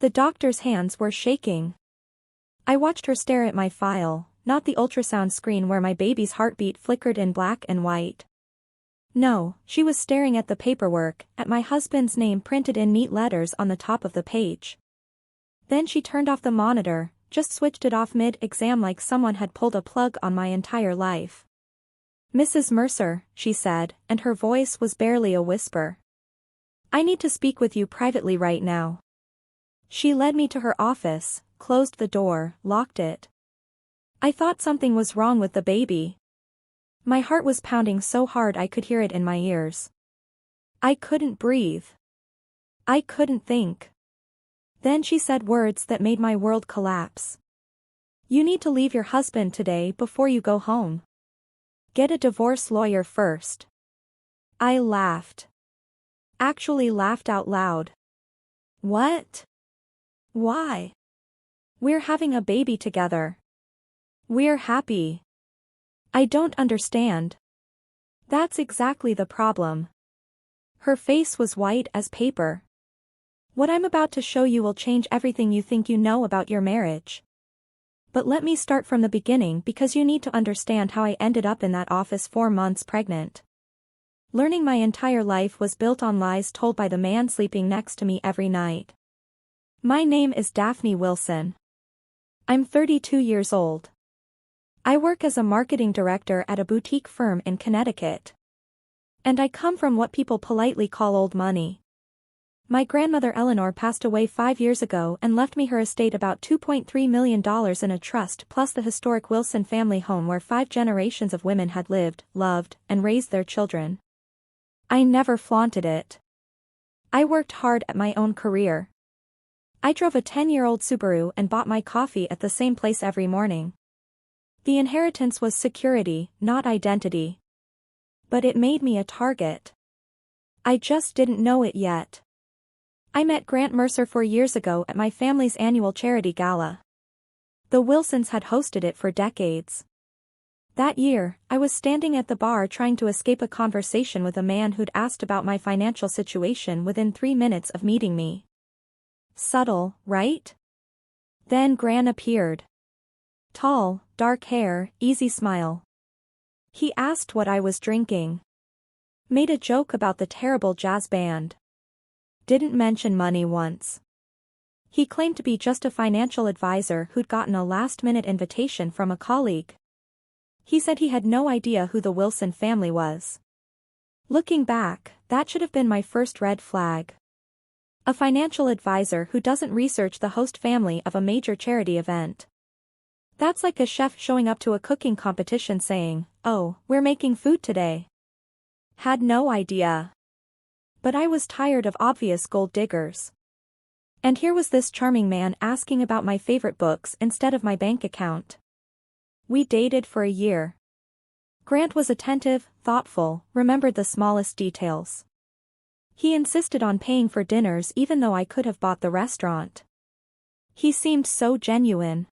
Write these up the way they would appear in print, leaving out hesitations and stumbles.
The doctor's hands were shaking. I watched her stare at my file, not the ultrasound screen where my baby's heartbeat flickered in black and white. No, she was staring at the paperwork, at my husband's name printed in neat letters on the top of the page. Then she turned off the monitor, just switched it off mid-exam like someone had pulled a plug on my entire life. "Mrs. Mercer," she said, and her voice was barely a whisper. "I need to speak with you privately right now." She led me to her office, closed the door, locked it. I thought something was wrong with the baby. My heart was pounding so hard I could hear it in my ears. I couldn't breathe. I couldn't think. Then she said words that made my world collapse. "You need to leave your husband today before you go home. Get a divorce lawyer first." I laughed. Actually laughed out loud. "What? Why? We're having a baby together. We're happy. I don't understand." "That's exactly the problem." Her face was white as paper. "What I'm about to show you will change everything you think you know about your marriage. But let me start from the beginning because you need to understand how I ended up in that office 4 months pregnant. Learning my entire life was built on lies told by the man sleeping next to me every night. My name is Daphne Wilson. I'm 32 years old. I work as a marketing director at a boutique firm in Connecticut. And I come from what people politely call old money. My grandmother Eleanor passed away 5 years ago and left me her estate about $2.3 million in a trust plus the historic Wilson family home where 5 generations of women had lived, loved, and raised their children. I never flaunted it. I worked hard at my own career. I drove a 10-year-old Subaru and bought my coffee at the same place every morning. The inheritance was security, not identity. But it made me a target. I just didn't know it yet. I met Grant Mercer 4 years ago at my family's annual charity gala. The Wilsons had hosted it for decades. That year, I was standing at the bar trying to escape a conversation with a man who'd asked about my financial situation within 3 minutes of meeting me. Subtle, right? Then Grant appeared. Tall, dark hair, easy smile. He asked what I was drinking. Made a joke about the terrible jazz band. Didn't mention money once. He claimed to be just a financial advisor who'd gotten a last-minute invitation from a colleague. He said he had no idea who the Wilson family was. Looking back, that should have been my first red flag. A financial advisor who doesn't research the host family of a major charity event. That's like a chef showing up to a cooking competition saying, "Oh, we're making food today." Had no idea. But I was tired of obvious gold diggers. And here was this charming man asking about my favorite books instead of my bank account. We dated for a year. Grant was attentive, thoughtful, remembered the smallest details. He insisted on paying for dinners even though I could have bought the restaurant. He seemed so genuine.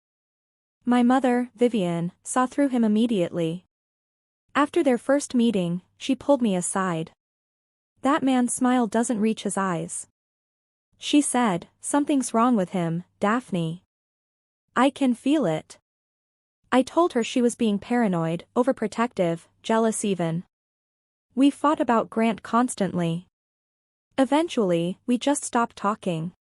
My mother, Vivian, saw through him immediately. After their first meeting, she pulled me aside. "That man's smile doesn't reach his eyes." She said, "Something's wrong with him, Daphne. I can feel it." I told her she was being paranoid, overprotective, jealous even. We fought about Grant constantly. Eventually, we just stopped talking.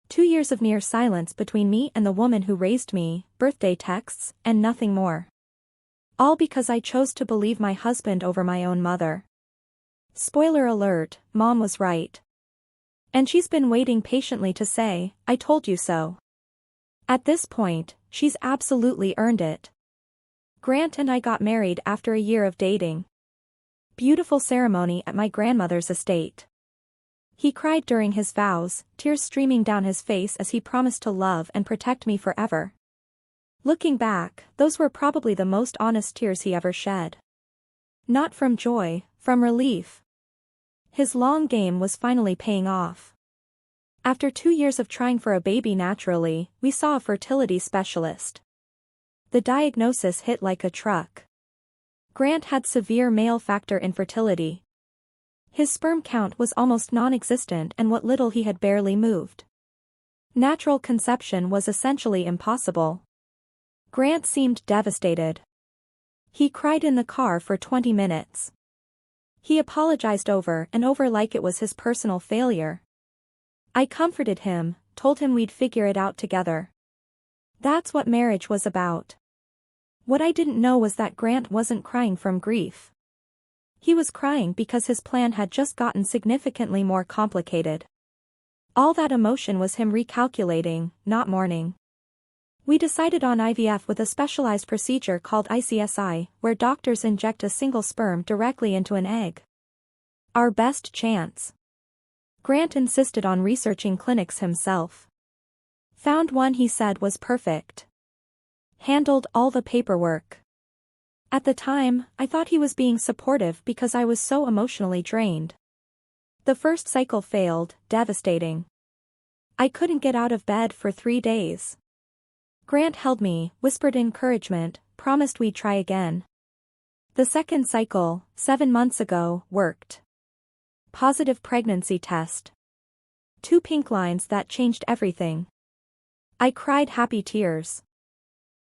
2 years of near silence between me and the woman who raised me, birthday texts, and nothing more. All because I chose to believe my husband over my own mother. Spoiler alert, Mom was right. And she's been waiting patiently to say, "I told you so." At this point, she's absolutely earned it. Grant and I got married after a year of dating. Beautiful ceremony at my grandmother's estate. He cried during his vows, tears streaming down his face as he promised to love and protect me forever. Looking back, those were probably the most honest tears he ever shed. Not from joy, from relief. His long game was finally paying off. After 2 years of trying for a baby naturally, we saw a fertility specialist. The diagnosis hit like a truck. Grant had severe male factor infertility. His sperm count was almost non-existent and what little he had barely moved. Natural conception was essentially impossible. Grant seemed devastated. He cried in the car for 20 minutes. He apologized over and over like it was his personal failure. I comforted him, told him we'd figure it out together. That's what marriage was about. What I didn't know was that Grant wasn't crying from grief. He was crying because his plan had just gotten significantly more complicated. All that emotion was him recalculating, not mourning. We decided on IVF with a specialized procedure called ICSI, where doctors inject a single sperm directly into an egg. Our best chance. Grant insisted on researching clinics himself. Found one he said was perfect. Handled all the paperwork. At the time, I thought he was being supportive because I was so emotionally drained. The first cycle failed, devastating. I couldn't get out of bed for 3 days. Grant held me, whispered encouragement, promised we'd try again. The second cycle, 7 months ago, worked. Positive pregnancy test. 2 pink lines that changed everything. I cried happy tears.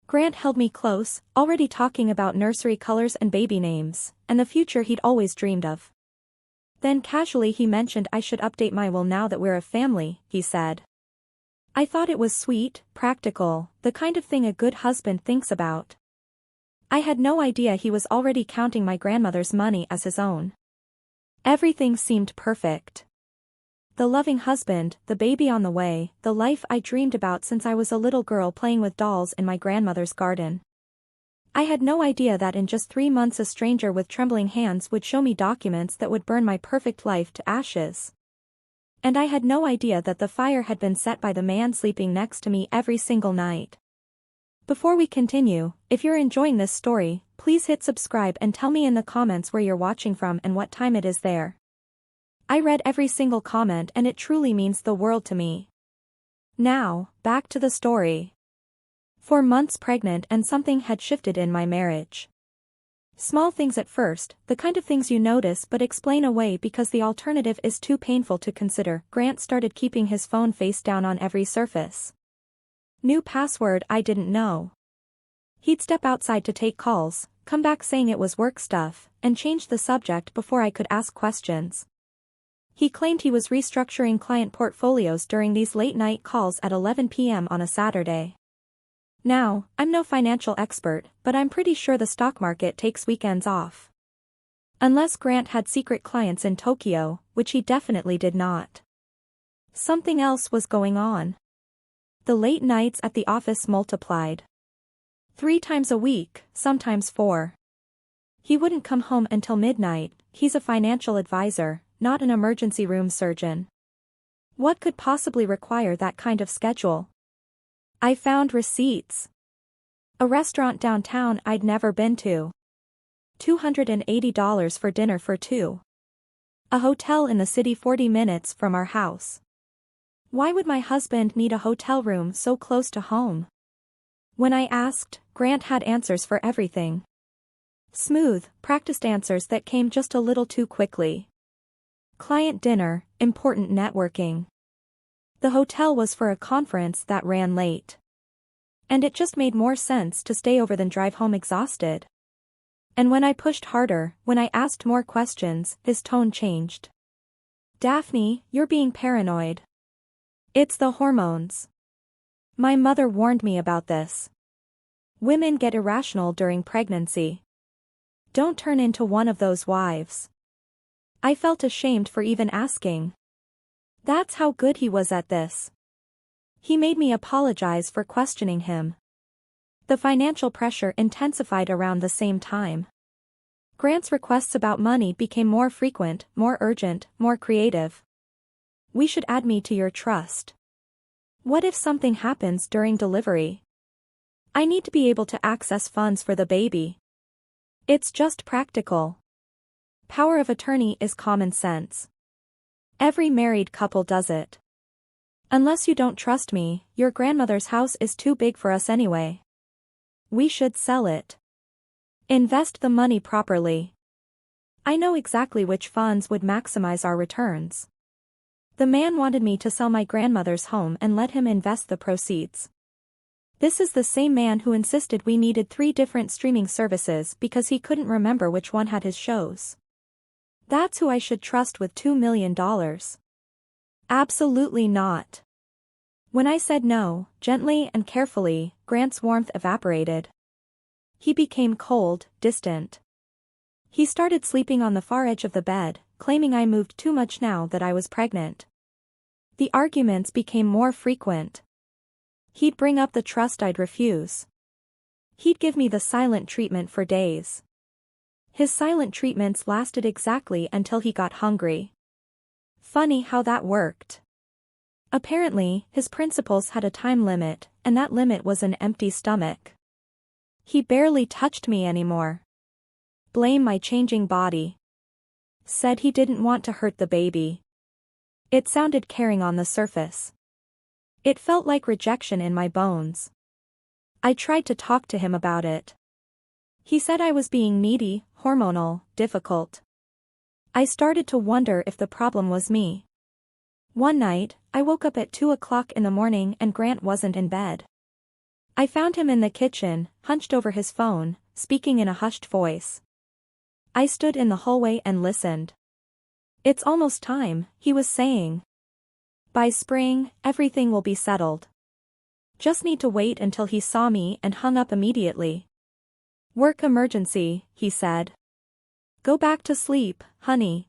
Grant held me close, already talking about nursery colors and baby names, and the future he'd always dreamed of. Then casually he mentioned I should update my will now that we're a family, he said. I thought it was sweet, practical, the kind of thing a good husband thinks about. I had no idea he was already counting my grandmother's money as his own. Everything seemed perfect. The loving husband, the baby on the way, the life I dreamed about since I was a little girl playing with dolls in my grandmother's garden. I had no idea that in just 3 months a stranger with trembling hands would show me documents that would burn my perfect life to ashes. And I had no idea that the fire had been set by the man sleeping next to me every single night. Before we continue, if you're enjoying this story, please hit subscribe and tell me in the comments where you're watching from and what time it is there. I read every single comment and it truly means the world to me. Now, back to the story. 4 months pregnant and something had shifted in my marriage. Small things at first, the kind of things you notice but explain away because the alternative is too painful to consider. Grant started keeping his phone face down on every surface. New password I didn't know. He'd step outside to take calls, come back saying it was work stuff, and change the subject before I could ask questions. He claimed he was restructuring client portfolios during these late-night calls at 11 p.m. on a Saturday. Now, I'm no financial expert, but I'm pretty sure the stock market takes weekends off. Unless Grant had secret clients in Tokyo, which he definitely did not. Something else was going on. The late nights at the office multiplied. 3 times a week, sometimes 4. He wouldn't come home until midnight. He's a financial advisor, not an emergency room surgeon. What could possibly require that kind of schedule? I found receipts. A restaurant downtown I'd never been to. $280 for dinner for 2. A hotel in the city 40 minutes from our house. Why would my husband need a hotel room so close to home? When I asked, Grant had answers for everything. Smooth, practiced answers that came just a little too quickly. Client dinner, important networking. The hotel was for a conference that ran late. And it just made more sense to stay over than drive home exhausted. And when I pushed harder, when I asked more questions, his tone changed. Daphne, you're being paranoid. It's the hormones. My mother warned me about this. Women get irrational during pregnancy. Don't turn into one of those wives. I felt ashamed for even asking. That's how good he was at this. He made me apologize for questioning him. The financial pressure intensified around the same time. Grant's requests about money became more frequent, more urgent, more creative. We should add me to your trust. What if something happens during delivery? I need to be able to access funds for the baby. It's just practical. Power of attorney is common sense. Every married couple does it. Unless you don't trust me, your grandmother's house is too big for us anyway. We should sell it. Invest the money properly. I know exactly which funds would maximize our returns. The man wanted me to sell my grandmother's home and let him invest the proceeds. This is the same man who insisted we needed 3 different streaming services because he couldn't remember which one had his shows. That's who I should trust with $2 million. Absolutely not. When I said no, gently and carefully, Grant's warmth evaporated. He became cold, distant. He started sleeping on the far edge of the bed, claiming I moved too much now that I was pregnant. The arguments became more frequent. He'd bring up the trust I'd refuse. He'd give me the silent treatment for days. His silent treatments lasted exactly until he got hungry. Funny how that worked. Apparently, his principles had a time limit, and that limit was an empty stomach. He barely touched me anymore. Blame my changing body. Said he didn't want to hurt the baby. It sounded caring on the surface. It felt like rejection in my bones. I tried to talk to him about it. He said I was being needy, hormonal, difficult. I started to wonder if the problem was me. One night, I woke up at 2 o'clock in the morning and Grant wasn't in bed. I found him in the kitchen, hunched over his phone, speaking in a hushed voice. I stood in the hallway and listened. "It's almost time," he was saying. "By spring, everything will be settled." Just need to wait until he saw me and hung up immediately. "Work emergency," he said. "Go back to sleep, honey."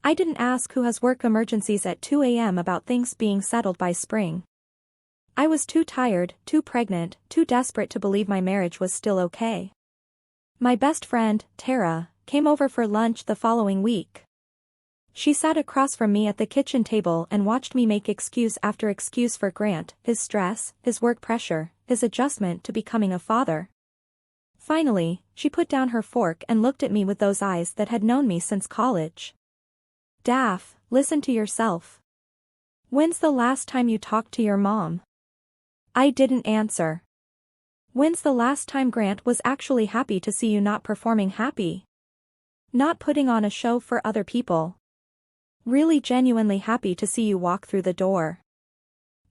I didn't ask who has work emergencies at 2 a.m. about things being settled by spring. I was too tired, too pregnant, too desperate to believe my marriage was still okay. My best friend, Tara, came over for lunch the following week. She sat across from me at the kitchen table and watched me make excuse after excuse for Grant, his stress, his work pressure, his adjustment to becoming a father. Finally, she put down her fork and looked at me with those eyes that had known me since college. "Daff, listen to yourself. When's the last time you talked to your mom?" I didn't answer. "When's the last time Grant was actually happy to see you not performing happy? Not putting on a show for other people? Really genuinely happy to see you walk through the door?"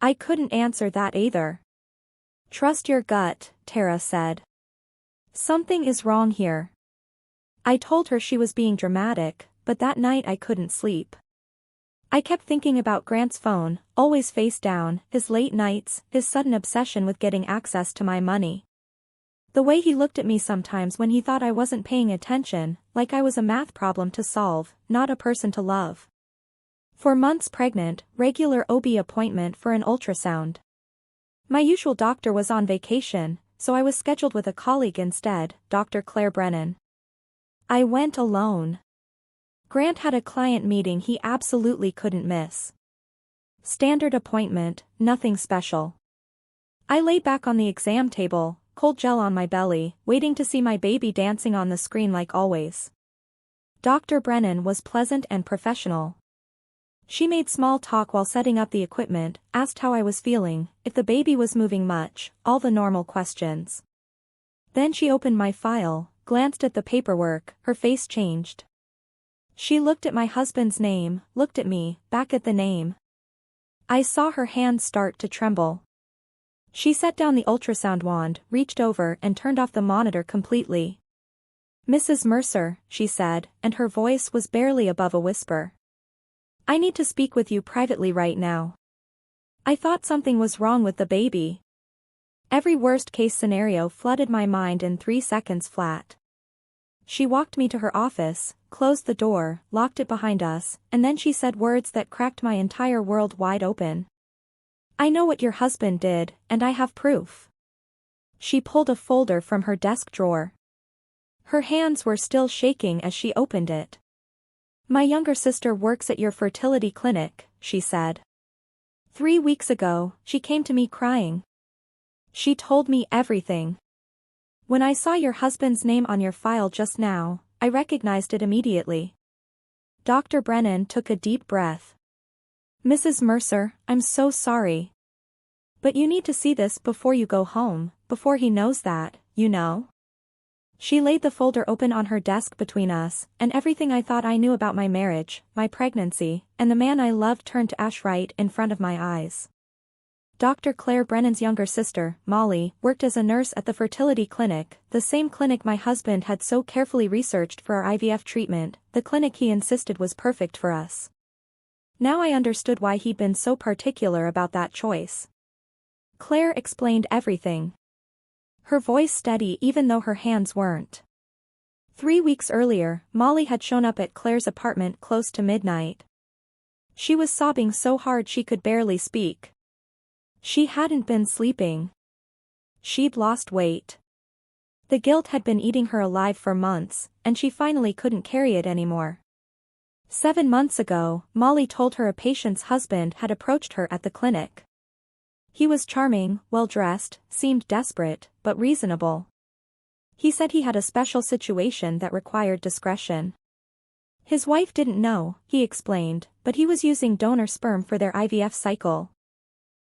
I couldn't answer that either. "Trust your gut," Tara said. "Something is wrong here." I told her she was being dramatic, but that night I couldn't sleep. I kept thinking about Grant's phone, always face down, his late nights, his sudden obsession with getting access to my money. The way he looked at me sometimes when he thought I wasn't paying attention, like I was a math problem to solve, not a person to love. 4 months pregnant, regular OB appointment for an ultrasound. My usual doctor was on vacation, so I was scheduled with a colleague instead, Dr. Claire Brennan. I went alone. Grant had a client meeting he absolutely couldn't miss. Standard appointment, nothing special. I lay back on the exam table, cold gel on my belly, waiting to see my baby dancing on the screen like always. Dr. Brennan was pleasant and professional. She made small talk while setting up the equipment, asked how I was feeling, if the baby was moving much, all the normal questions. Then she opened my file, glanced at the paperwork, her face changed. She looked at my husband's name, looked at me, back at the name. I saw her hands start to tremble. She set down the ultrasound wand, reached over and turned off the monitor completely. "Mrs. Mercer," she said, and her voice was barely above a whisper. "I need to speak with you privately right now." I thought something was wrong with the baby. Every worst-case scenario flooded my mind in 3 seconds flat. She walked me to her office, closed the door, locked it behind us, and then she said words that cracked my entire world wide open. "I know what your husband did, and I have proof." She pulled a folder from her desk drawer. Her hands were still shaking as she opened it. "My younger sister works at your fertility clinic," she said. 3 weeks ago, she came to me crying. She told me everything. When I saw your husband's name on your file just now, I recognized it immediately." Dr. Brennan took a deep breath. "Mrs. Mercer, I'm so sorry. But you need to see this before you go home, before he knows that, you know. She laid the folder open on her desk between us, and everything I thought I knew about my marriage, my pregnancy, and the man I loved turned to ash right in front of my eyes. Dr. Claire Brennan's younger sister, Molly, worked as a nurse at the fertility clinic, the same clinic my husband had so carefully researched for our IVF treatment, the clinic he insisted was perfect for us. Now I understood why he'd been so particular about that choice. Claire explained everything. Her voice steady even though her hands weren't. 3 weeks earlier, Molly had shown up at Claire's apartment close to midnight. She was sobbing so hard she could barely speak. She hadn't been sleeping. She'd lost weight. The guilt had been eating her alive for months, and she finally couldn't carry it anymore. 7 months ago, Molly told her a patient's husband had approached her at the clinic. He was charming, well-dressed, seemed desperate, but reasonable. He said he had a special situation that required discretion. His wife didn't know, he explained, but he was using donor sperm for their IVF cycle.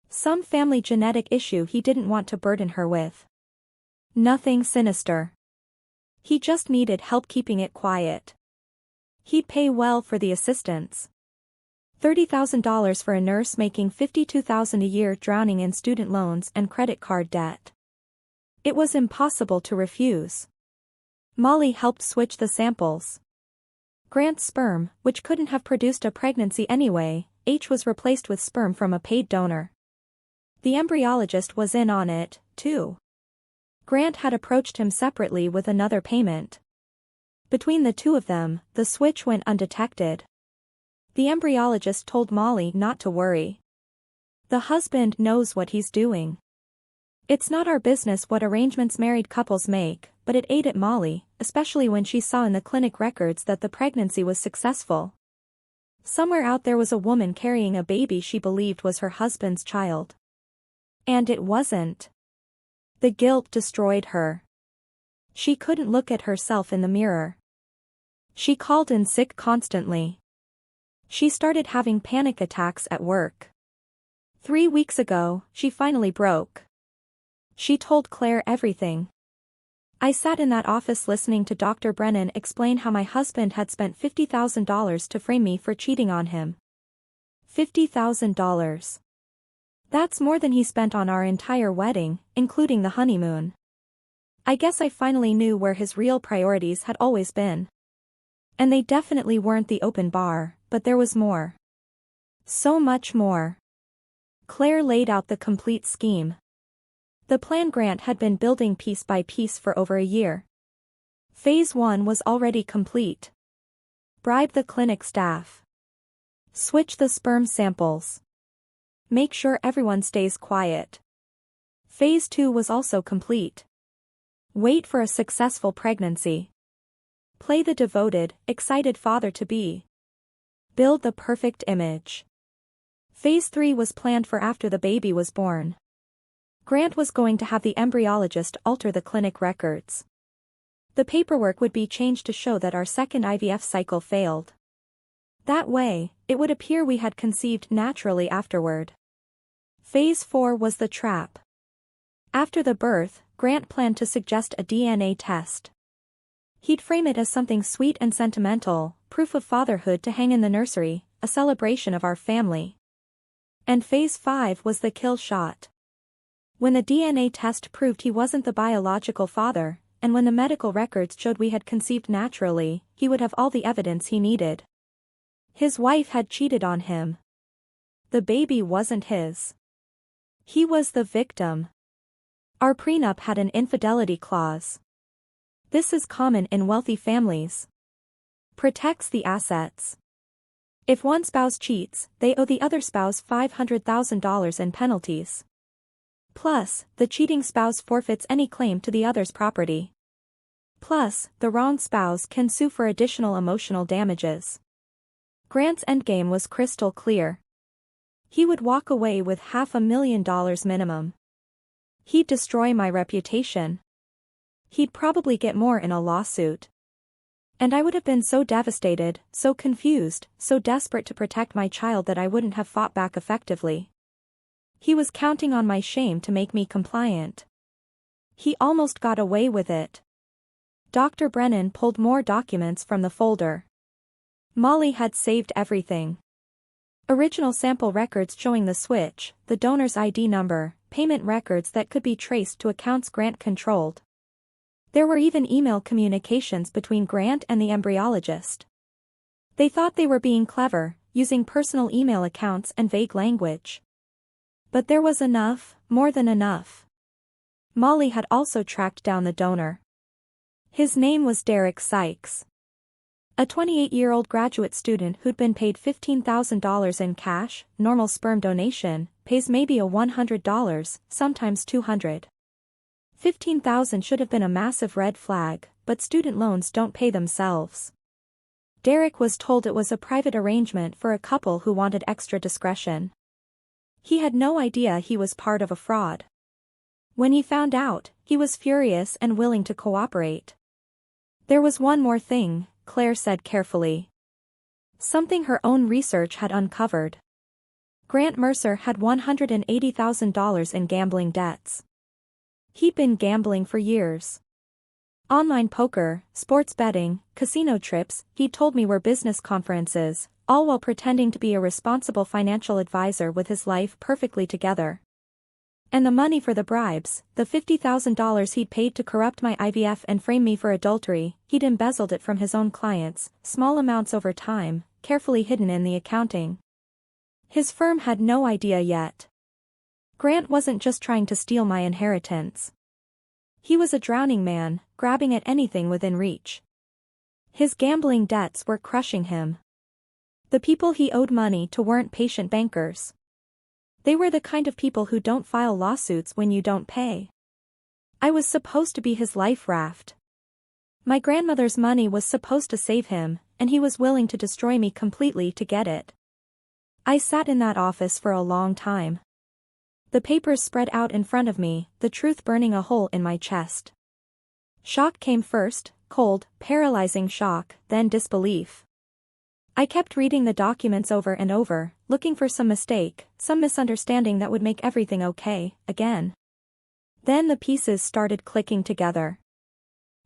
Some family genetic issue he didn't want to burden her with. Nothing sinister. He just needed help keeping it quiet. He'd pay well for the assistance. $30,000 for a nurse making $52,000 a year drowning in student loans and credit card debt. It was impossible to refuse. Molly helped switch the samples. Grant's sperm, which couldn't have produced a pregnancy anyway, was replaced with sperm from a paid donor. The embryologist was in on it, too. Grant had approached him separately with another payment. Between the two of them, the switch went undetected. The embryologist told Molly not to worry. The husband knows what he's doing. It's not our business what arrangements married couples make, but it ate at Molly, especially when she saw in the clinic records that the pregnancy was successful. Somewhere out there was a woman carrying a baby she believed was her husband's child. And it wasn't. The guilt destroyed her. She couldn't look at herself in the mirror. She called in sick constantly. She started having panic attacks at work. 3 weeks ago, she finally broke. She told Claire everything. I sat in that office listening to Dr. Brennan explain how my husband had spent $50,000 to frame me for cheating on him. $50,000. That's more than he spent on our entire wedding, including the honeymoon. I guess I finally knew where his real priorities had always been. And they definitely weren't the open bar, but there was more. So much more. Claire laid out the complete scheme. The plan Grant had been building piece by piece for over a year. Phase 1 was already complete. Bribe the clinic staff. Switch the sperm samples. Make sure everyone stays quiet. Phase 2 was also complete. Wait for a successful pregnancy. Play the devoted, excited father-to-be. Build the perfect image. Phase 3 was planned for after the baby was born. Grant was going to have the embryologist alter the clinic records. The paperwork would be changed to show that our second IVF cycle failed. That way, it would appear we had conceived naturally afterward. Phase 4 was the trap. After the birth, Grant planned to suggest a DNA test. He'd frame it as something sweet and sentimental, proof of fatherhood to hang in the nursery, a celebration of our family. And Phase 5 was the kill shot. When the DNA test proved he wasn't the biological father, and when the medical records showed we had conceived naturally, he would have all the evidence he needed. His wife had cheated on him. The baby wasn't his. He was the victim. Our prenup had an infidelity clause. This is common in wealthy families. Protects the assets. If one spouse cheats, they owe the other spouse $500,000 in penalties. Plus, the cheating spouse forfeits any claim to the other's property. Plus, the wrong spouse can sue for additional emotional damages. Grant's endgame was crystal clear. He would walk away with $500,000 minimum. He'd destroy my reputation. He'd probably get more in a lawsuit. And I would have been so devastated, so confused, so desperate to protect my child that I wouldn't have fought back effectively. He was counting on my shame to make me compliant. He almost got away with it. Dr. Brennan pulled more documents from the folder. Molly had saved everything. Original sample records showing the switch, the donor's ID number, payment records that could be traced to accounts Grant controlled. There were even email communications between Grant and the embryologist. They thought they were being clever, using personal email accounts and vague language. But there was enough, more than enough. Molly had also tracked down the donor. His name was Derek Sykes. A 28-year-old graduate student who'd been paid $15,000 in cash. Normal sperm donation pays maybe a $100, sometimes $200. $15,000 should have been a massive red flag, but student loans don't pay themselves. Derek was told it was a private arrangement for a couple who wanted extra discretion. He had no idea he was part of a fraud. When he found out, he was furious and willing to cooperate. There was one more thing, Claire said carefully. Something her own research had uncovered. Grant Mercer had $180,000 in gambling debts. He'd been gambling for years. Online poker, sports betting, casino trips, he told me were business conferences, all while pretending to be a responsible financial advisor with his life perfectly together. And the money for the bribes, the $50,000 he'd paid to corrupt my IVF and frame me for adultery, he'd embezzled it from his own clients, small amounts over time, carefully hidden in the accounting. His firm had no idea yet. Grant wasn't just trying to steal my inheritance. He was a drowning man, grabbing at anything within reach. His gambling debts were crushing him. The people he owed money to weren't patient bankers. They were the kind of people who don't file lawsuits when you don't pay. I was supposed to be his life raft. My grandmother's money was supposed to save him, and he was willing to destroy me completely to get it. I sat in that office for a long time. The papers spread out in front of me, the truth burning a hole in my chest. Shock came first, cold, paralyzing shock, then disbelief. I kept reading the documents over and over, looking for some mistake, some misunderstanding that would make everything okay, again. Then the pieces started clicking together.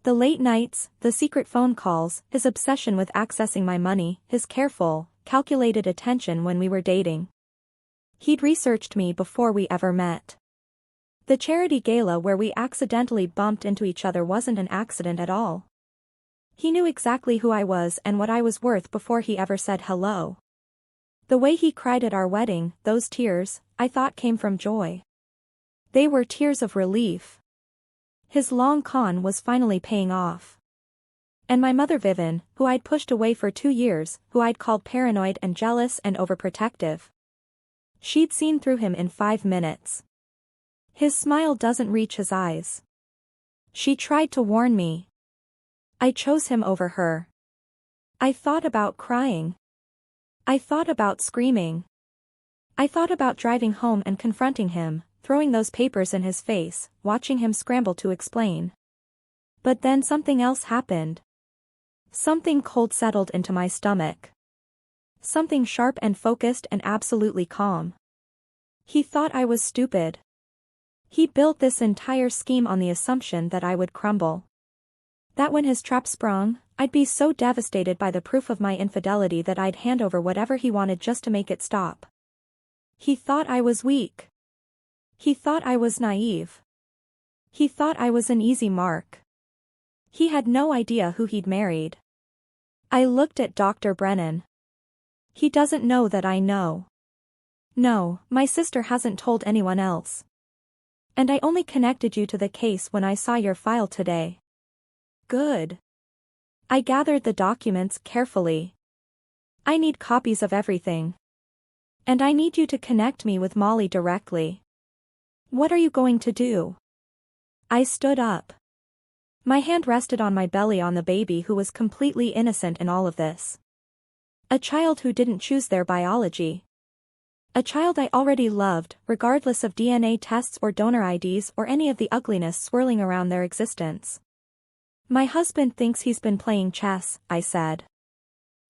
The late nights, the secret phone calls, his obsession with accessing my money, his careful, calculated attention when we were dating. He'd researched me before we ever met. The charity gala where we accidentally bumped into each other wasn't an accident at all. He knew exactly who I was and what I was worth before he ever said hello. The way he cried at our wedding, those tears, I thought came from joy. They were tears of relief. His long con was finally paying off. And my mother Vivian, who I'd pushed away for 2 years, who I'd called paranoid and jealous and overprotective. She'd seen through him in 5 minutes. His smile doesn't reach his eyes. She tried to warn me. I chose him over her. I thought about crying. I thought about screaming. I thought about driving home and confronting him, throwing those papers in his face, watching him scramble to explain. But then something else happened. Something cold settled into my stomach. Something sharp and focused and absolutely calm. He thought I was stupid. He built this entire scheme on the assumption that I would crumble. That when his trap sprung, I'd be so devastated by the proof of my infidelity that I'd hand over whatever he wanted just to make it stop. He thought I was weak. He thought I was naive. He thought I was an easy mark. He had no idea who he'd married. I looked at Dr. Brennan. He doesn't know that I know. No, my sister hasn't told anyone else. And I only connected you to the case when I saw your file today. Good. I gathered the documents carefully. I need copies of everything. And I need you to connect me with Molly directly. What are you going to do? I stood up. My hand rested on my belly on the baby who was completely innocent in all of this. A child who didn't choose their biology. A child I already loved, regardless of DNA tests or donor IDs or any of the ugliness swirling around their existence. My husband thinks he's been playing chess, I said.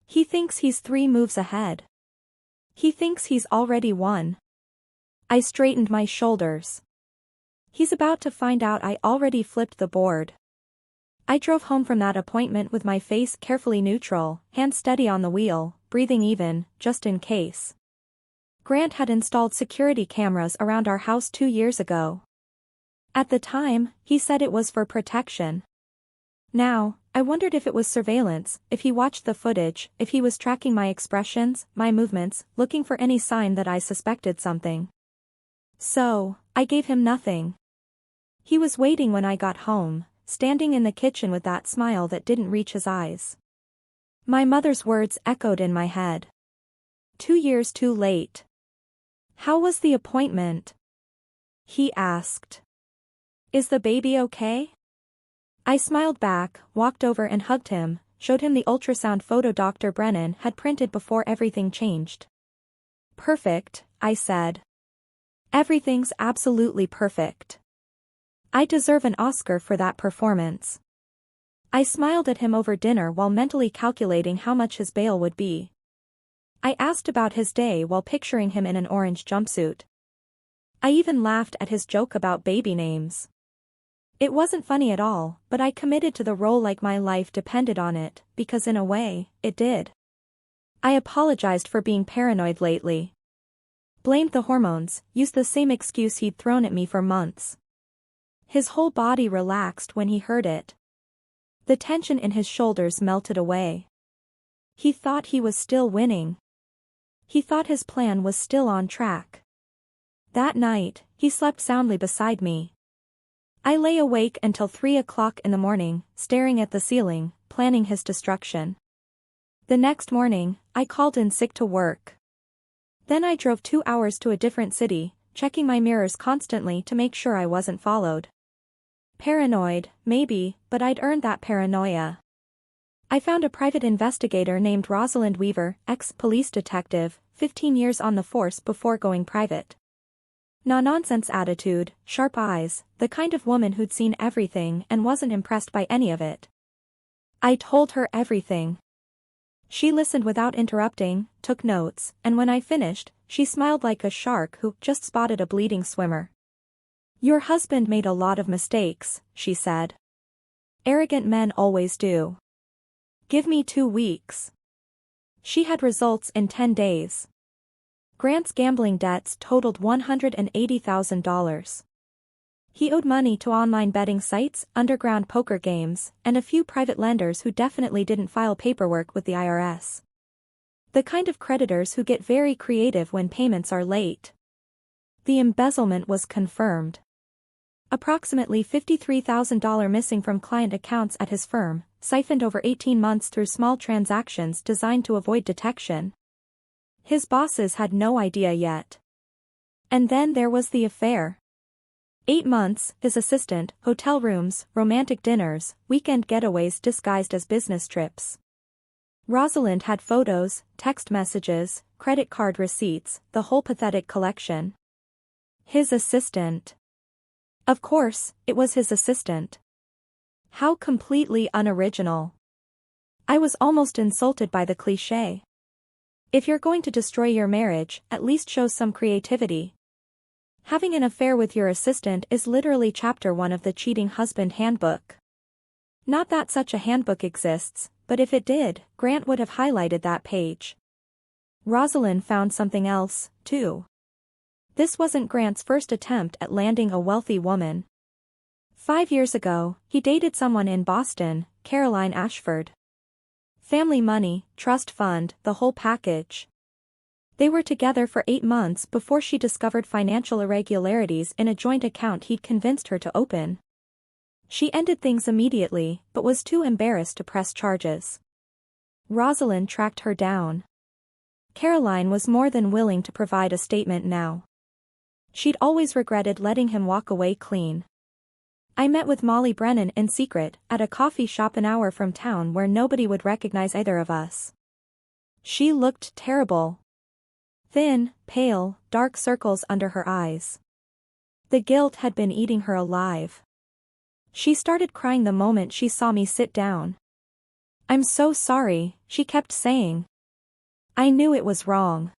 He thinks he's 3 moves ahead. He thinks he's already won. I straightened my shoulders. He's about to find out I already flipped the board. I drove home from that appointment with my face carefully neutral, hands steady on the wheel, breathing even, just in case. Grant had installed security cameras around our house 2 years ago. At the time, he said it was for protection. Now, I wondered if it was surveillance, if he watched the footage, if he was tracking my expressions, my movements, looking for any sign that I suspected something. So, I gave him nothing. He was waiting when I got home, standing in the kitchen with that smile that didn't reach his eyes. My mother's words echoed in my head. 2 years too late. How was the appointment? He asked. Is the baby okay? I smiled back, walked over and hugged him, showed him the ultrasound photo Dr. Brennan had printed before everything changed. Perfect, I said. Everything's absolutely perfect. I deserve an Oscar for that performance. I smiled at him over dinner while mentally calculating how much his bail would be. I asked about his day while picturing him in an orange jumpsuit. I even laughed at his joke about baby names. It wasn't funny at all, but I committed to the role like my life depended on it, because in a way, it did. I apologized for being paranoid lately. Blamed the hormones, used the same excuse he'd thrown at me for months. His whole body relaxed when he heard it. The tension in his shoulders melted away. He thought he was still winning. He thought his plan was still on track. That night, he slept soundly beside me. I lay awake until 3 o'clock in the morning, staring at the ceiling, planning his destruction. The next morning, I called in sick to work. Then I drove 2 hours to a different city, checking my mirrors constantly to make sure I wasn't followed. Paranoid, maybe, but I'd earned that paranoia. I found a private investigator named Rosalind Weaver, ex-police detective, 15 years on the force before going private. No-nonsense attitude, sharp eyes, the kind of woman who'd seen everything and wasn't impressed by any of it. I told her everything. She listened without interrupting, took notes, and when I finished, she smiled like a shark who just spotted a bleeding swimmer. Your husband made a lot of mistakes, she said. Arrogant men always do. Give me 2 weeks. She had results in 10 days. Grant's gambling debts totaled $180,000. He owed money to online betting sites, underground poker games, and a few private lenders who definitely didn't file paperwork with the IRS. The kind of creditors who get very creative when payments are late. The embezzlement was confirmed. Approximately $53,000 missing from client accounts at his firm, siphoned over 18 months through small transactions designed to avoid detection. His bosses had no idea yet. And then there was the affair. 8 months, his assistant, hotel rooms, romantic dinners, weekend getaways disguised as business trips. Rosalind had photos, text messages, credit card receipts, the whole pathetic collection. His assistant. Of course, it was his assistant. How completely unoriginal. I was almost insulted by the cliché. If you're going to destroy your marriage, at least show some creativity. Having an affair with your assistant is literally chapter 1 of the Cheating Husband Handbook. Not that such a handbook exists, but if it did, Grant would have highlighted that page. Rosalind found something else, too. This wasn't Grant's first attempt at landing a wealthy woman. 5 years ago, he dated someone in Boston, Caroline Ashford. Family money, trust fund, the whole package. They were together for 8 months before she discovered financial irregularities in a joint account he'd convinced her to open. She ended things immediately, but was too embarrassed to press charges. Rosalind tracked her down. Caroline was more than willing to provide a statement now. She'd always regretted letting him walk away clean. I met with Molly Brennan in secret, at a coffee shop an hour from town where nobody would recognize either of us. She looked terrible. Thin, pale, dark circles under her eyes. The guilt had been eating her alive. She started crying the moment she saw me sit down. I'm so sorry, she kept saying. I knew it was wrong.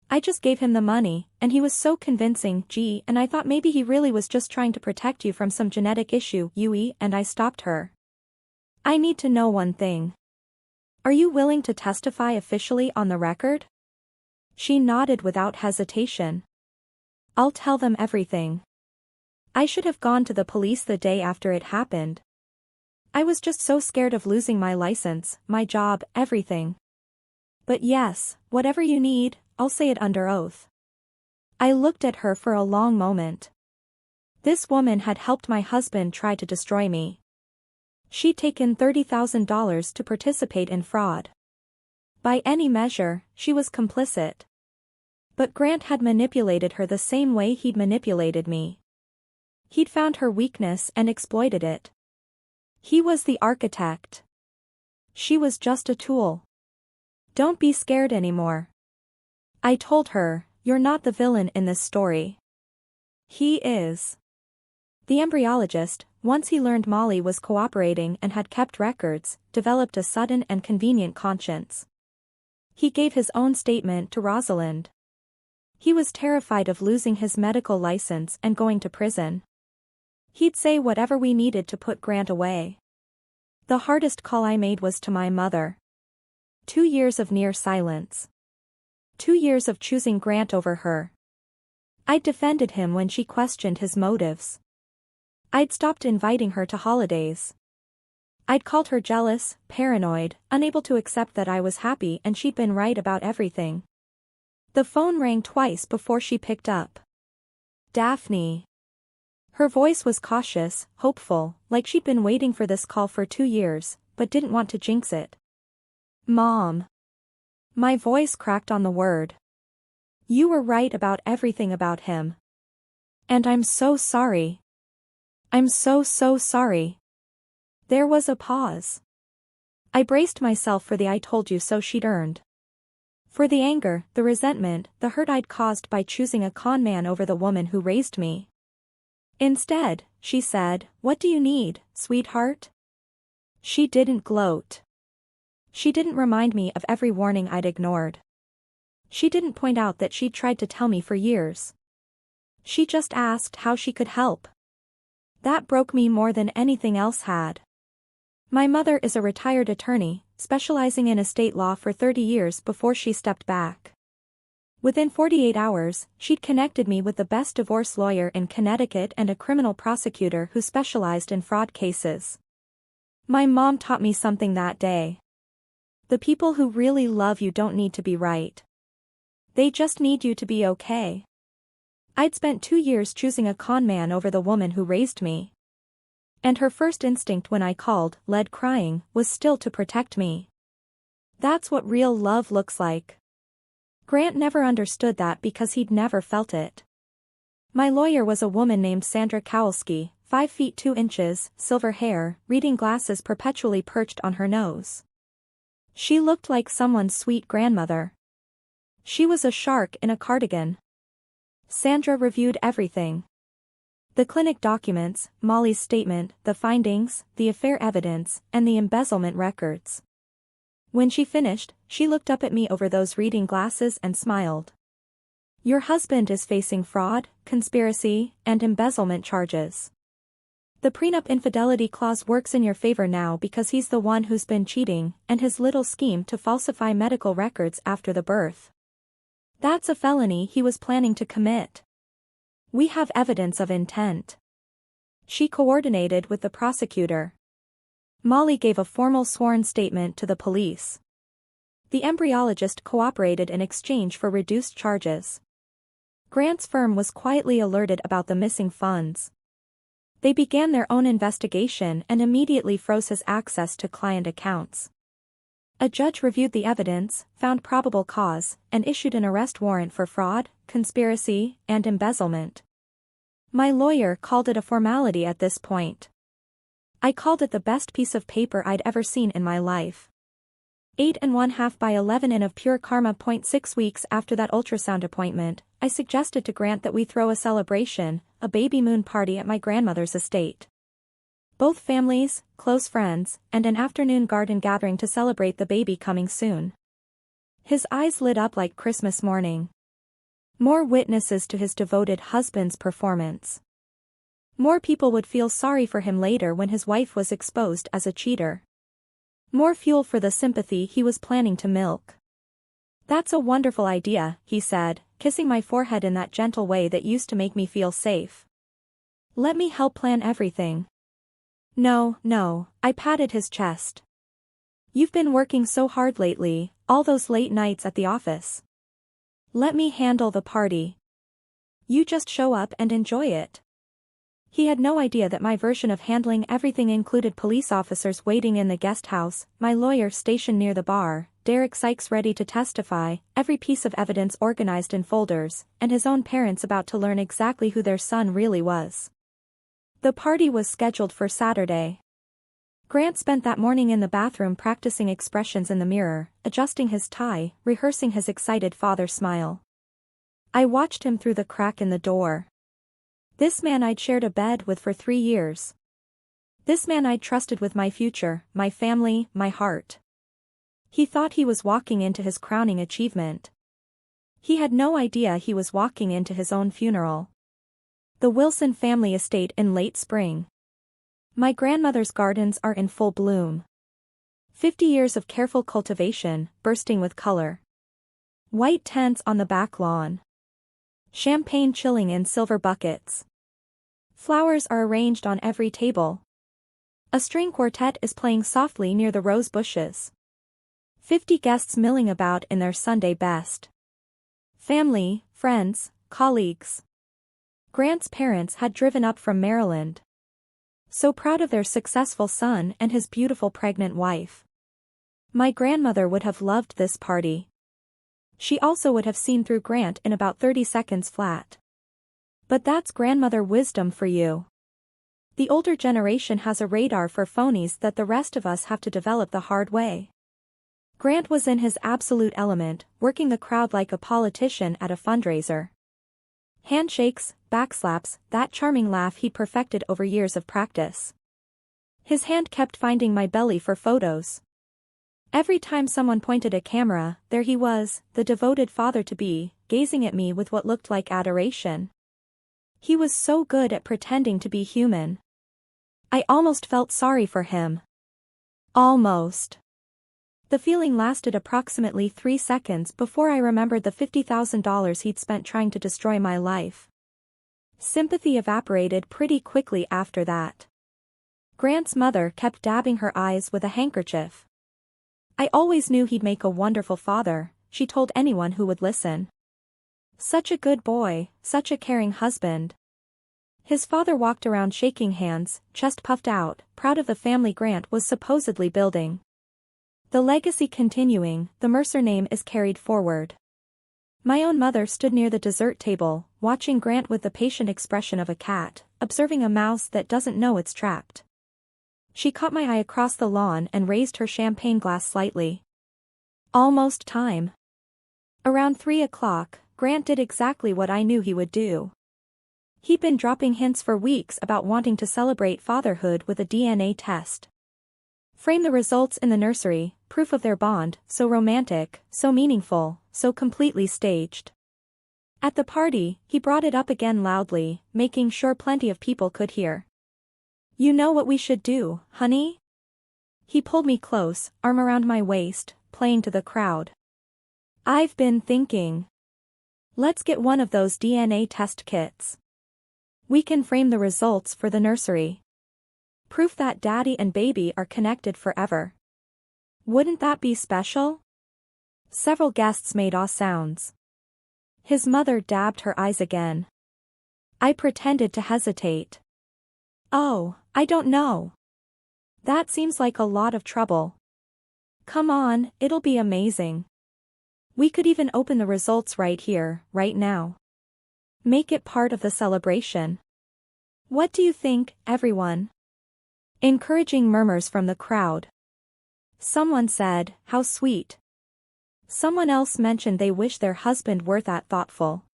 I just gave him the money, and he was so convincing, and I thought maybe he really was just trying to protect you from some genetic issue, and I stopped her. I need to know one thing. Are you willing to testify officially on the record? She nodded without hesitation. I'll tell them everything. I should have gone to the police the day after it happened. I was just so scared of losing my license, my job, everything. But yes, whatever you need, I'll say it under oath. I looked at her for a long moment. This woman had helped my husband try to destroy me. She'd taken $30,000 to participate in fraud. By any measure, she was complicit. But Grant had manipulated her the same way he'd manipulated me. He'd found her weakness and exploited it. He was the architect. She was just a tool. Don't be scared anymore. I told her, you're not the villain in this story. He is. The embryologist, once he learned Molly was cooperating and had kept records, developed a sudden and convenient conscience. He gave his own statement to Rosalind. He was terrified of losing his medical license and going to prison. He'd say whatever we needed to put Grant away. The hardest call I made was to my mother. 2 years of near silence. 2 years of choosing Grant over her. I'd defended him when she questioned his motives. I'd stopped inviting her to holidays. I'd called her jealous, paranoid, unable to accept that I was happy and she'd been right about everything. The phone rang twice before she picked up. Daphne. Her voice was cautious, hopeful, like she'd been waiting for this call for 2 years, but didn't want to jinx it. Mom. My voice cracked on the word. You were right about everything about him. And I'm so sorry. I'm so sorry. There was a pause. I braced myself for the I told you so she'd earned. For the anger, the resentment, the hurt I'd caused by choosing a con man over the woman who raised me. Instead, she said, what do you need, sweetheart? She didn't gloat. She didn't remind me of every warning I'd ignored. She didn't point out that she'd tried to tell me for years. She just asked how she could help. That broke me more than anything else had. My mother is a retired attorney, specializing in estate law for 30 years before she stepped back. Within 48 hours, she'd connected me with the best divorce lawyer in Connecticut and a criminal prosecutor who specialized in fraud cases. My mom taught me something that day. The people who really love you don't need to be right. They just need you to be okay. I'd spent 2 years choosing a con man over the woman who raised me. And her first instinct when I called, led crying, was still to protect me. That's what real love looks like. Grant never understood that because he'd never felt it. My lawyer was a woman named Sandra Kowalski, 5 feet 2 inches, silver hair, reading glasses perpetually perched on her nose. She looked like someone's sweet grandmother. She was a shark in a cardigan. Sandra reviewed everything. The clinic documents, Molly's statement, the findings, the affair evidence, and the embezzlement records. When she finished, she looked up at me over those reading glasses and smiled. Your husband is facing fraud, conspiracy, and embezzlement charges. The prenup infidelity clause works in your favor now because he's the one who's been cheating, and his little scheme to falsify medical records after the birth. That's a felony he was planning to commit. We have evidence of intent. She coordinated with the prosecutor. Molly gave a formal sworn statement to the police. The embryologist cooperated in exchange for reduced charges. Grant's firm was quietly alerted about the missing funds. They began their own investigation and immediately froze his access to client accounts. A judge reviewed the evidence, found probable cause, and issued an arrest warrant for fraud, conspiracy, and embezzlement. My lawyer called it a formality at this point. I called it the best piece of paper I'd ever seen in my life. 8½ by 11 in of pure karma. 6 weeks after that ultrasound appointment, I suggested to Grant that we throw a celebration, a baby moon party at my grandmother's estate. Both families, close friends, and an afternoon garden gathering to celebrate the baby coming soon. His eyes lit up like Christmas morning. More witnesses to his devoted husband's performance. More people would feel sorry for him later when his wife was exposed as a cheater. More fuel for the sympathy he was planning to milk. "That's a wonderful idea," he said, kissing my forehead in that gentle way that used to make me feel safe. "Let me help plan everything." "No, no," I patted his chest. "You've been working so hard lately, all those late nights at the office. Let me handle the party. You just show up and enjoy it." He had no idea that my version of handling everything included police officers waiting in the guest house, my lawyer stationed near the bar, Derek Sykes ready to testify, every piece of evidence organized in folders, and his own parents about to learn exactly who their son really was. The party was scheduled for Saturday. Grant spent that morning in the bathroom practicing expressions in the mirror, adjusting his tie, rehearsing his excited father smile. I watched him through the crack in the door. This man I'd shared a bed with for 3 years. This man I'd trusted with my future, my family, my heart. He thought he was walking into his crowning achievement. He had no idea he was walking into his own funeral. The Wilson family estate in late spring. My grandmother's gardens are in full bloom. 50 years of careful cultivation, bursting with color. White tents on the back lawn. Champagne chilling in silver buckets. Flowers are arranged on every table. A string quartet is playing softly near the rose bushes. 50 guests milling about in their Sunday best. Family, friends, colleagues. Grant's parents had driven up from Maryland. So proud of their successful son and his beautiful pregnant wife. My grandmother would have loved this party. She also would have seen through Grant in about 30 seconds flat. But that's grandmother wisdom for you. The older generation has a radar for phonies that the rest of us have to develop the hard way. Grant was in his absolute element, working the crowd like a politician at a fundraiser. Handshakes, backslaps, that charming laugh he perfected over years of practice. His hand kept finding my belly for photos. Every time someone pointed a camera, there he was, the devoted father-to-be, gazing at me with what looked like adoration. He was so good at pretending to be human. I almost felt sorry for him. Almost. The feeling lasted approximately 3 seconds before I remembered the $50,000 he'd spent trying to destroy my life. Sympathy evaporated pretty quickly after that. Grant's mother kept dabbing her eyes with a handkerchief. I always knew he'd make a wonderful father, she told anyone who would listen. Such a good boy, such a caring husband. His father walked around shaking hands, chest puffed out, proud of the family Grant was supposedly building. The legacy continuing, the Mercer name is carried forward. My own mother stood near the dessert table, watching Grant with the patient expression of a cat, observing a mouse that doesn't know it's trapped. She caught my eye across the lawn and raised her champagne glass slightly. Almost time. Around 3 o'clock, Grant did exactly what I knew he would do. He'd been dropping hints for weeks about wanting to celebrate fatherhood with a DNA test. Frame the results in the nursery, proof of their bond, so romantic, so meaningful, so completely staged. At the party, he brought it up again loudly, making sure plenty of people could hear. "You know what we should do, honey?" He pulled me close, arm around my waist, playing to the crowd. "I've been thinking. Let's get one of those DNA test kits. We can frame the results for the nursery. Proof that daddy and baby are connected forever. Wouldn't that be special?" Several guests made aw sounds. His mother dabbed her eyes again. I pretended to hesitate. "Oh, I don't know. That seems like a lot of trouble. Come on, it'll be amazing. We could even open the results right here, right now. Make it part of the celebration. What do you think, everyone?" Encouraging murmurs from the crowd. Someone said, "How sweet." Someone else mentioned they wish their husband were that thoughtful.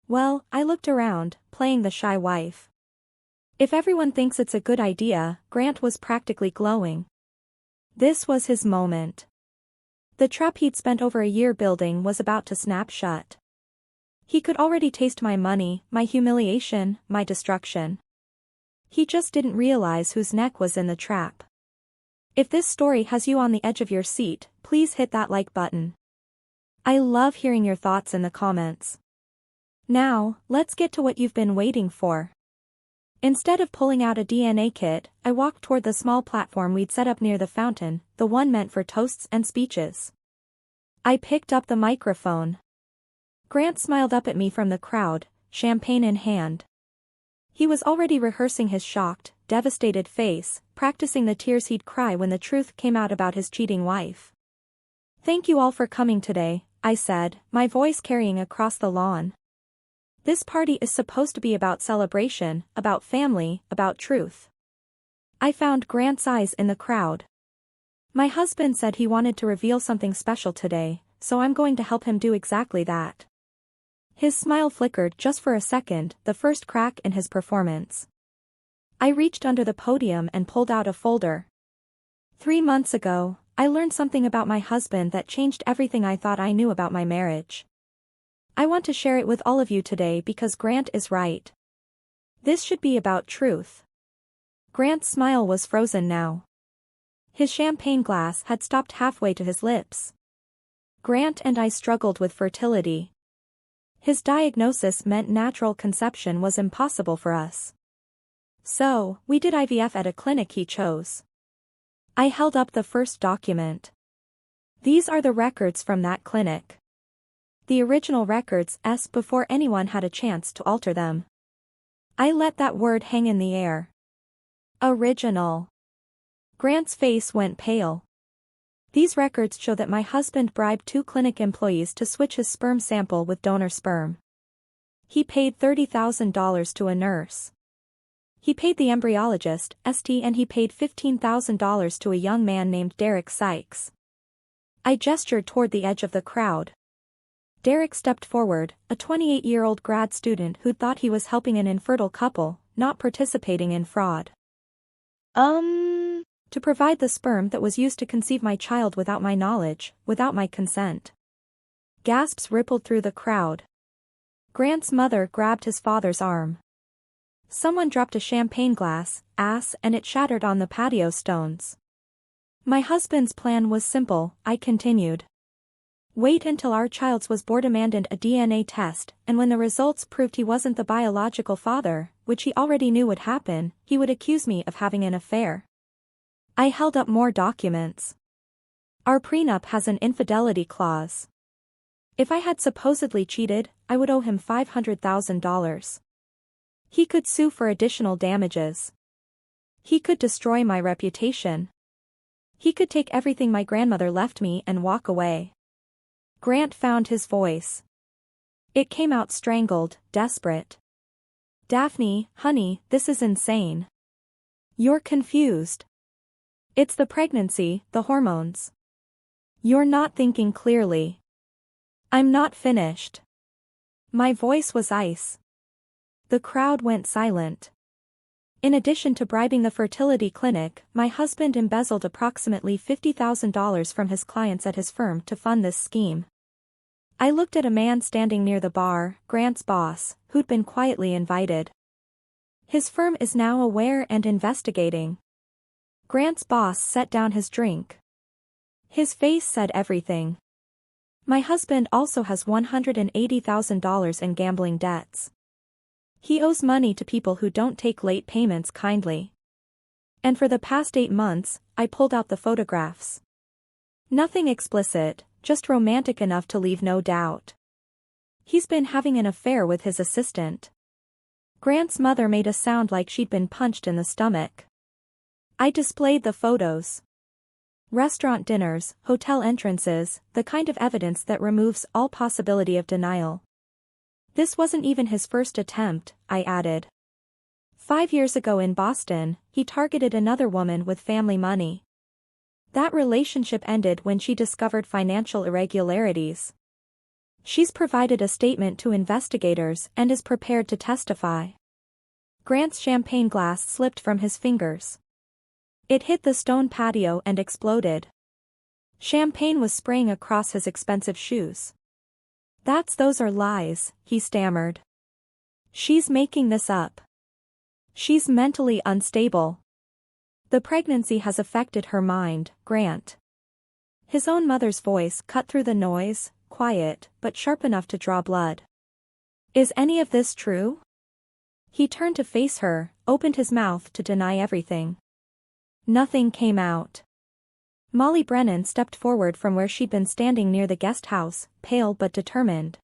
Well, I looked around, playing the shy wife. If everyone thinks it's a good idea, Grant was practically glowing. This was his moment. The trap he'd spent over a year building was about to snap shut. He could already taste my money, my humiliation, my destruction. He just didn't realize whose neck was in the trap. If this story has you on the edge of your seat, please hit that like button. I love hearing your thoughts in the comments. Now, let's get to what you've been waiting for. Instead of pulling out a DNA kit, I walked toward the small platform we'd set up near the fountain, the one meant for toasts and speeches. I picked up the microphone. Grant smiled up at me from the crowd, champagne in hand. He was already rehearsing his shocked, devastated face, practicing the tears he'd cry when the truth came out about his cheating wife. "Thank you all for coming today," I said, my voice carrying across the lawn. "This party is supposed to be about celebration, about family, about truth." I found Grant's eyes in the crowd. "My husband said he wanted to reveal something special today, so I'm going to help him do exactly that." His smile flickered just for a second, the first crack in his performance. I reached under the podium and pulled out a folder. 3 months ago, I learned something about my husband that changed everything I thought I knew about my marriage. I want to share it with all of you today because Grant is right. This should be about truth. Grant's smile was frozen now. His champagne glass had stopped halfway to his lips. Grant and I struggled with fertility. His diagnosis meant natural conception was impossible for us. So, we did IVF at a clinic he chose. I held up the first document. These are the records from that clinic. The original records before anyone had a chance to alter them. I let that word hang in the air. Original. Grant's face went pale. These records show that my husband bribed 2 clinic employees to switch his sperm sample with donor sperm. He paid $30,000 to a nurse. He paid the embryologist, and he paid $15,000 to a young man named Derek Sykes. I gestured toward the edge of the crowd. Derek stepped forward, a 28-year-old grad student who thought he was helping an infertile couple, not participating in fraud. To provide the sperm that was used to conceive my child without my knowledge, without my consent. Gasps rippled through the crowd. Grant's mother grabbed his father's arm. Someone dropped a champagne glass, and it shattered on the patio stones. My husband's plan was simple, I continued. Wait until our child was born, demanded a DNA test, and when the results proved he wasn't the biological father, which he already knew would happen, he would accuse me of having an affair. I held up more documents. Our prenup has an infidelity clause. If I had supposedly cheated, I would owe him $500,000. He could sue for additional damages. He could destroy my reputation. He could take everything my grandmother left me and walk away. Grant found his voice. It came out strangled, desperate. "Daphne, honey, this is insane. You're confused. It's the pregnancy, the hormones. You're not thinking clearly. I'm not finished." My voice was ice. The crowd went silent. In addition to bribing the fertility clinic, my husband embezzled approximately $50,000 from his clients at his firm to fund this scheme. I looked at a man standing near the bar, Grant's boss, who'd been quietly invited. His firm is now aware and investigating. Grant's boss set down his drink. His face said everything. My husband also has $180,000 in gambling debts. He owes money to people who don't take late payments kindly. And for the past 8 months, I pulled out the photographs. Nothing explicit, just romantic enough to leave no doubt. He's been having an affair with his assistant. Grant's mother made a sound like she'd been punched in the stomach. I displayed the photos. Restaurant dinners, hotel entrances, the kind of evidence that removes all possibility of denial. This wasn't even his first attempt, I added. 5 years ago in Boston, he targeted another woman with family money. That relationship ended when she discovered financial irregularities. She's provided a statement to investigators and is prepared to testify. Grant's champagne glass slipped from his fingers. It hit the stone patio and exploded. Champagne was spraying across his expensive shoes. Those are lies," he stammered. "She's making this up. She's mentally unstable. The pregnancy has affected her mind, Grant. His own mother's voice cut through the noise, quiet, but sharp enough to draw blood. Is any of this true? He turned to face her, opened his mouth to deny everything. Nothing came out. Molly Brennan stepped forward from where she'd been standing near the guest house, pale but determined.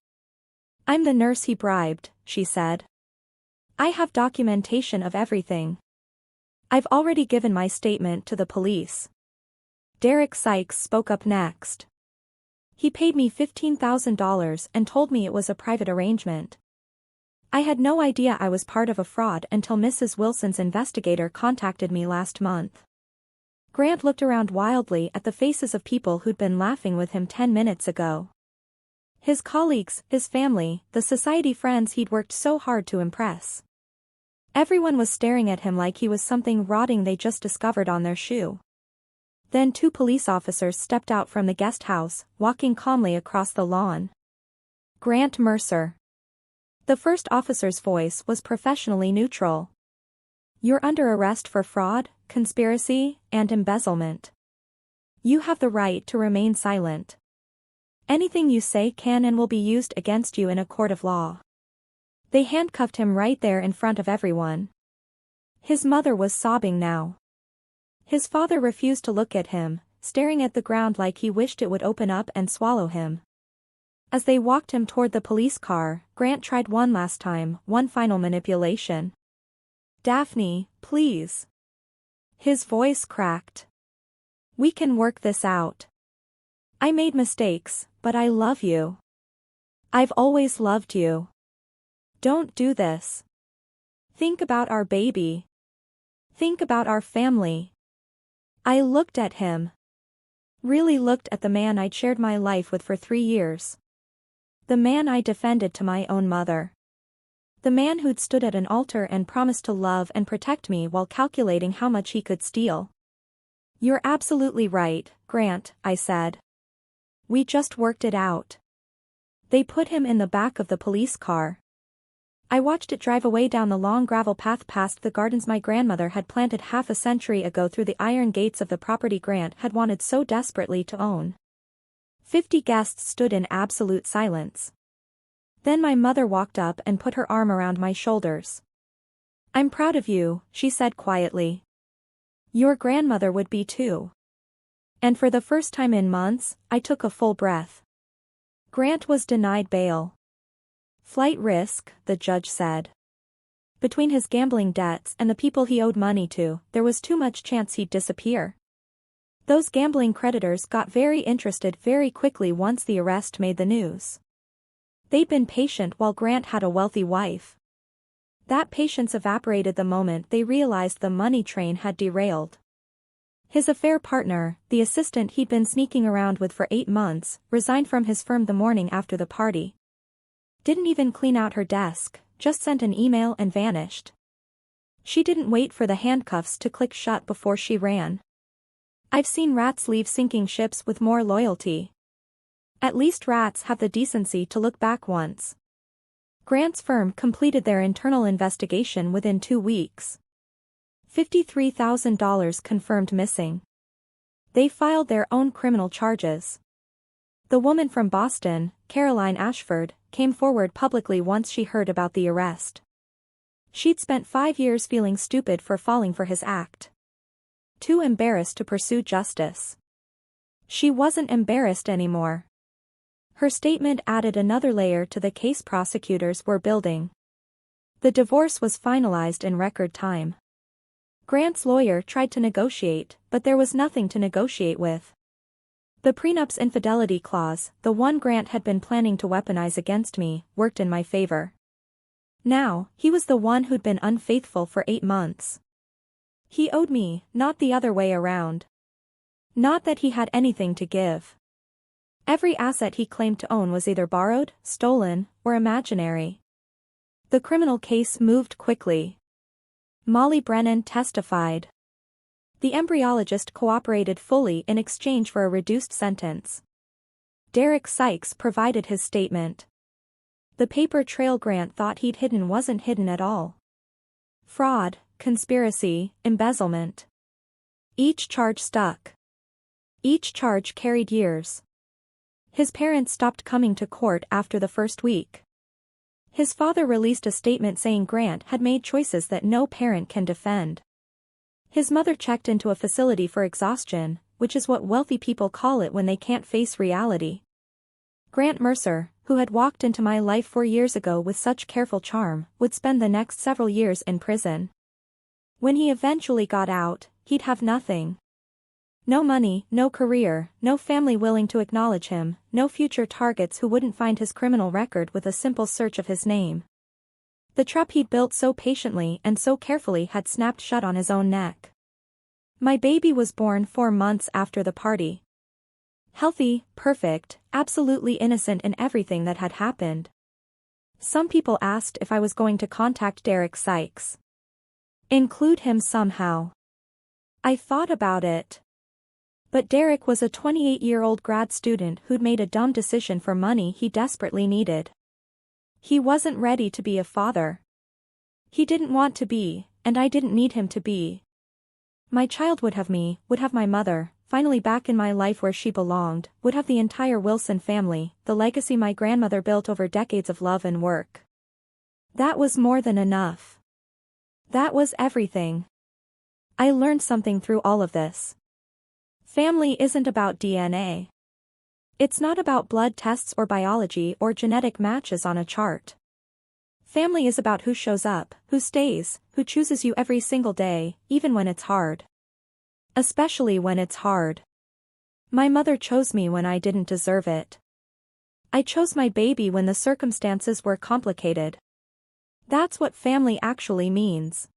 I'm the nurse he bribed, she said. I have documentation of everything. I've already given my statement to the police. Derek Sykes spoke up next. He paid me $15,000 and told me it was a private arrangement. I had no idea I was part of a fraud until Mrs. Wilson's investigator contacted me last month. Grant looked around wildly at the faces of people who'd been laughing with him 10 minutes ago. His colleagues, his family, the society friends he'd worked so hard to impress. Everyone was staring at him like he was something rotting they just discovered on their shoe. Then 2 police officers stepped out from the guest house, walking calmly across the lawn. Grant Mercer. The first officer's voice was professionally neutral. You're under arrest for fraud, conspiracy, and embezzlement. You have the right to remain silent. Anything you say can and will be used against you in a court of law. They handcuffed him right there in front of everyone. His mother was sobbing now. His father refused to look at him, staring at the ground like he wished it would open up and swallow him. As they walked him toward the police car, Grant tried one last time, one final manipulation. Daphne, please. His voice cracked. We can work this out. I made mistakes, but I love you. I've always loved you. Don't do this. Think about our baby. Think about our family. I looked at him. Really looked at the man I'd shared my life with for 3 years. The man I defended to my own mother. The man who'd stood at an altar and promised to love and protect me while calculating how much he could steal. You're absolutely right, Grant, I said. We just worked it out. They put him in the back of the police car. I watched it drive away down the long gravel path past the gardens my grandmother had planted half a century ago through the iron gates of the property Grant had wanted so desperately to own. 50 guests stood in absolute silence. Then my mother walked up and put her arm around my shoulders. I'm proud of you, she said quietly. Your grandmother would be too. And for the first time in months, I took a full breath. Grant was denied bail. Flight risk, the judge said. Between his gambling debts and the people he owed money to, there was too much chance he'd disappear. Those gambling creditors got very interested very quickly once the arrest made the news. They'd been patient while Grant had a wealthy wife. That patience evaporated the moment they realized the money train had derailed. His affair partner, the assistant he'd been sneaking around with for 8 months, resigned from his firm the morning after the party. Didn't even clean out her desk, just sent an email and vanished. She didn't wait for the handcuffs to click shut before she ran. I've seen rats leave sinking ships with more loyalty. At least rats have the decency to look back once. Grant's firm completed their internal investigation within 2 weeks. $53,000 confirmed missing. They filed their own criminal charges. The woman from Boston, Caroline Ashford, came forward publicly once she heard about the arrest. She'd spent 5 years feeling stupid for falling for his act. Too embarrassed to pursue justice. She wasn't embarrassed anymore. Her statement added another layer to the case prosecutors were building. The divorce was finalized in record time. Grant's lawyer tried to negotiate, but there was nothing to negotiate with. The prenup's infidelity clause, the one Grant had been planning to weaponize against me, worked in my favor. Now, he was the one who'd been unfaithful for 8 months. He owed me, not the other way around. Not that he had anything to give. Every asset he claimed to own was either borrowed, stolen, or imaginary. The criminal case moved quickly. Molly Brennan testified. The embryologist cooperated fully in exchange for a reduced sentence. Derek Sykes provided his statement. The paper trail Grant thought he'd hidden wasn't hidden at all. Fraud, conspiracy, embezzlement. Each charge stuck. Each charge carried years. His parents stopped coming to court after the first week. His father released a statement saying Grant had made choices that no parent can defend. His mother checked into a facility for exhaustion, which is what wealthy people call it when they can't face reality. Grant Mercer, who had walked into my life 4 years ago with such careful charm, would spend the next several years in prison. When he eventually got out, he'd have nothing. No money, no career, no family willing to acknowledge him, no future targets who wouldn't find his criminal record with a simple search of his name. The trap he'd built so patiently and so carefully had snapped shut on his own neck. My baby was born 4 months after the party. Healthy, perfect, absolutely innocent in everything that had happened. Some people asked if I was going to contact Derek Sykes. Include him somehow. I thought about it. But Derek was a 28-year-old grad student who'd made a dumb decision for money he desperately needed. He wasn't ready to be a father. He didn't want to be, and I didn't need him to be. My child would have me, would have my mother, finally back in my life where she belonged, would have the entire Wilson family, the legacy my grandmother built over decades of love and work. That was more than enough. That was everything. I learned something through all of this. Family isn't about DNA. It's not about blood tests or biology or genetic matches on a chart. Family is about who shows up, who stays, who chooses you every single day, even when it's hard. Especially when it's hard. My mother chose me when I didn't deserve it. I chose my baby when the circumstances were complicated. That's what family actually means.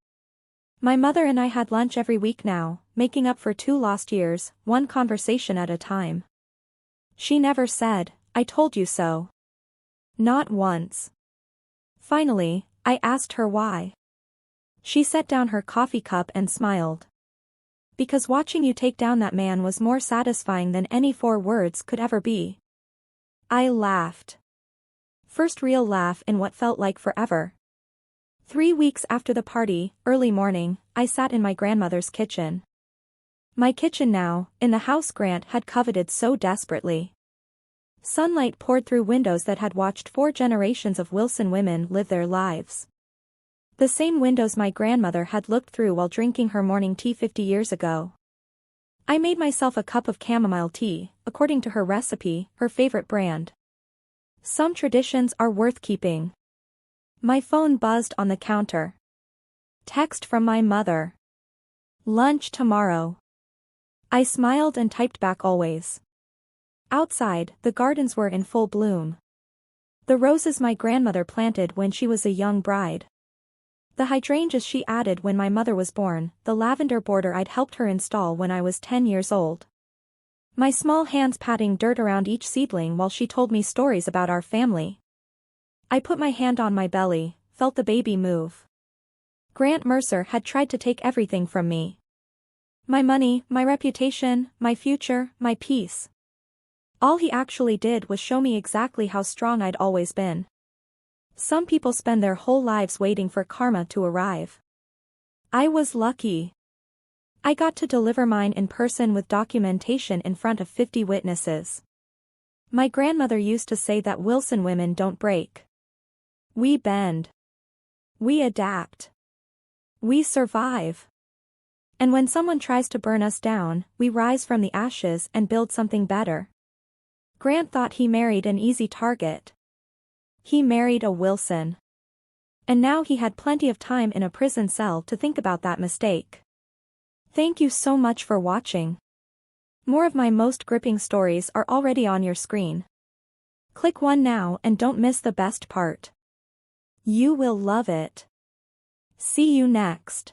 My mother and I had lunch every week now, making up for 2 lost years, one conversation at a time. She never said, "I told you so." Not once. Finally, I asked her why. She set down her coffee cup and smiled. Because watching you take down that man was more satisfying than any 4 words could ever be. I laughed. First real laugh in what felt like forever. 3 weeks after the party, early morning, I sat in my grandmother's kitchen. My kitchen now, in the house Grant had coveted so desperately. Sunlight poured through windows that had watched 4 generations of Wilson women live their lives. The same windows my grandmother had looked through while drinking her morning tea 50 years ago. I made myself a cup of chamomile tea, according to her recipe, her favorite brand. Some traditions are worth keeping. My phone buzzed on the counter. Text from my mother. Lunch tomorrow. I smiled and typed back always. Outside, the gardens were in full bloom. The roses my grandmother planted when she was a young bride. The hydrangeas she added when my mother was born, the lavender border I'd helped her install when I was 10 years old. My small hands patting dirt around each seedling while she told me stories about our family. I put my hand on my belly, felt the baby move. Grant Mercer had tried to take everything from me. My money, my reputation, my future, my peace. All he actually did was show me exactly how strong I'd always been. Some people spend their whole lives waiting for karma to arrive. I was lucky. I got to deliver mine in person with documentation in front of 50 witnesses. My grandmother used to say that Wilson women don't break. We bend. We adapt. We survive. And when someone tries to burn us down, we rise from the ashes and build something better. Grant thought he married an easy target. He married a Wilson. And now he had plenty of time in a prison cell to think about that mistake. Thank you so much for watching. More of my most gripping stories are already on your screen. Click one now and don't miss the best part. You will love it. See you next.